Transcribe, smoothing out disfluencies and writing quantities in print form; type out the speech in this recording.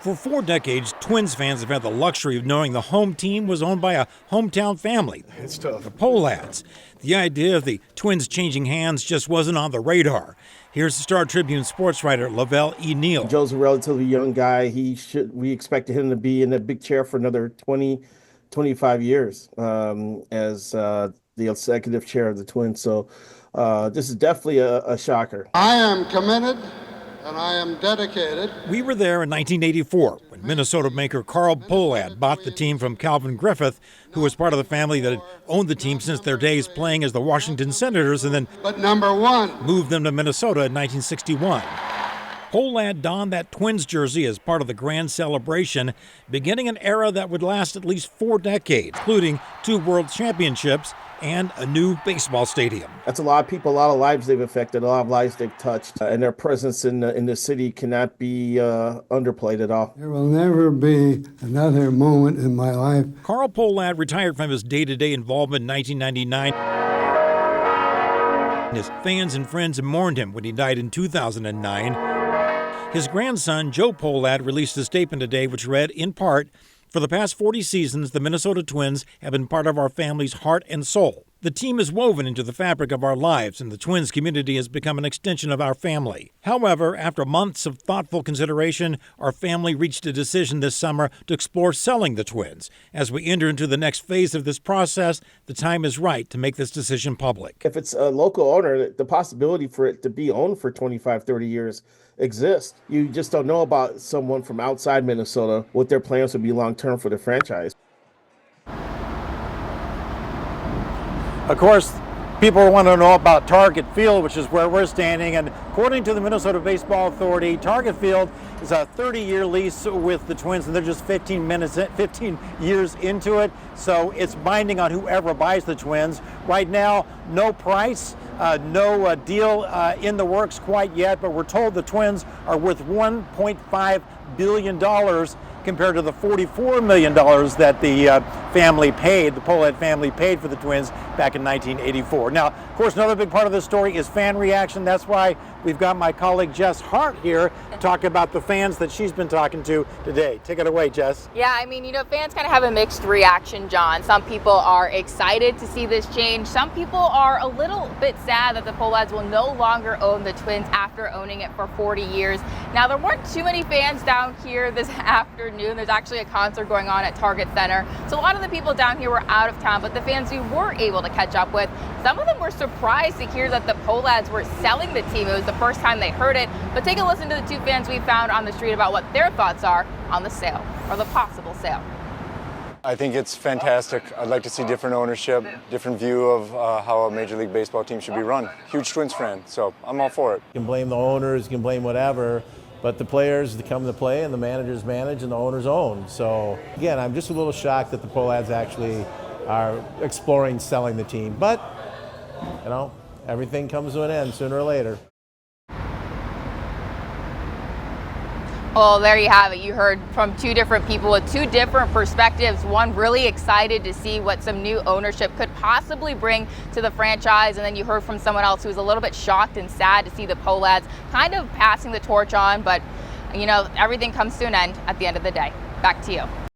For 4 decades, Twins fans have had the luxury of knowing the home team was owned by a hometown family. It's tough. The Pohlads. The idea of the Twins changing hands just wasn't on the radar. Here's the Star Tribune sports writer Lavelle E. Neal. Joe's a relatively young guy. We expected him to be in the big chair for another 20, 25 years as the executive chair of the Twins. So this is definitely a shocker. I am committed and I am dedicated. We were there in 1984 when Minnesota maker Carl Pohlad bought the team from Calvin Griffith, who was part of the family that had owned the team since their days playing as the Washington Senators, and then moved them to Minnesota in 1961. Pohlad donned that Twins jersey as part of the grand celebration, beginning an era that would last at least 4 decades, including 2 world championships and a new baseball stadium. That's a lot of people, a lot of lives they've affected, a lot of lives they've touched, and their presence in the city cannot be underplayed at all. There will never be another moment in my life. Carl Pohlad retired from his day-to-day involvement in 1999. His fans and friends mourned him when he died in 2009. His grandson, Joe Pohlad, released a statement today which read, in part, "For the past 40 seasons, the Minnesota Twins have been part of our family's heart and soul. The team is woven into the fabric of our lives, and the Twins community has become an extension of our family. However, after months of thoughtful consideration, our family reached a decision this summer to explore selling the Twins. As we enter into the next phase of this process, the time is right to make this decision public." If it's a local owner, the possibility for it to be owned for 25, 30 years exists. You just don't know about someone from outside Minnesota, what their plans would be long-term for the franchise. Of course, people want to know about Target Field, which is where we're standing. And according to the Minnesota Baseball Authority, Target Field is a 30-year lease with the Twins, and they're just 15 years into it. So it's binding on whoever buys the Twins. Right now, no price, no deal in the works quite yet, but we're told the Twins are worth $1.5 billion compared to the $44 million that the family paid, the Pohlad family paid for the Twins back in 1984. Now, of course, another big part of this story is fan reaction. That's why we've got my colleague Jess Hart here to talk about the fans that she's been talking to today. Take it away, Jess. Yeah, I mean, fans kind of have a mixed reaction, John. Some people are excited to see this change. Some people are a little bit sad that the Pohlads will no longer own the Twins after owning it for 40 years. Now, there weren't too many fans down here this afternoon. There's actually a concert going on at Target Center. So a lot of the people down here were out of town, but the fans we were able to catch up with, some of them were surprised to hear that the Pohlads were selling the team. It was the first time they heard it. But take a listen to the 2 fans we found on the street about what their thoughts are on the sale, or the possible sale. I think it's fantastic. I'd like to see different ownership, different view of how a Major League Baseball team should be run. Huge Twins fan, so I'm all for it. You can blame the owners, you can blame whatever, but the players come to play and the managers manage and the owners own. So again, I'm just a little shocked that the Pohlads actually are exploring selling the team, but everything comes to an end sooner or later. Well, there you have it. You heard from 2 different people with 2 different perspectives. One really excited to see what some new ownership could possibly bring to the franchise. And then you heard from someone else who was a little bit shocked and sad to see the Pohlads kind of passing the torch on. But, everything comes to an end at the end of the day. Back to you.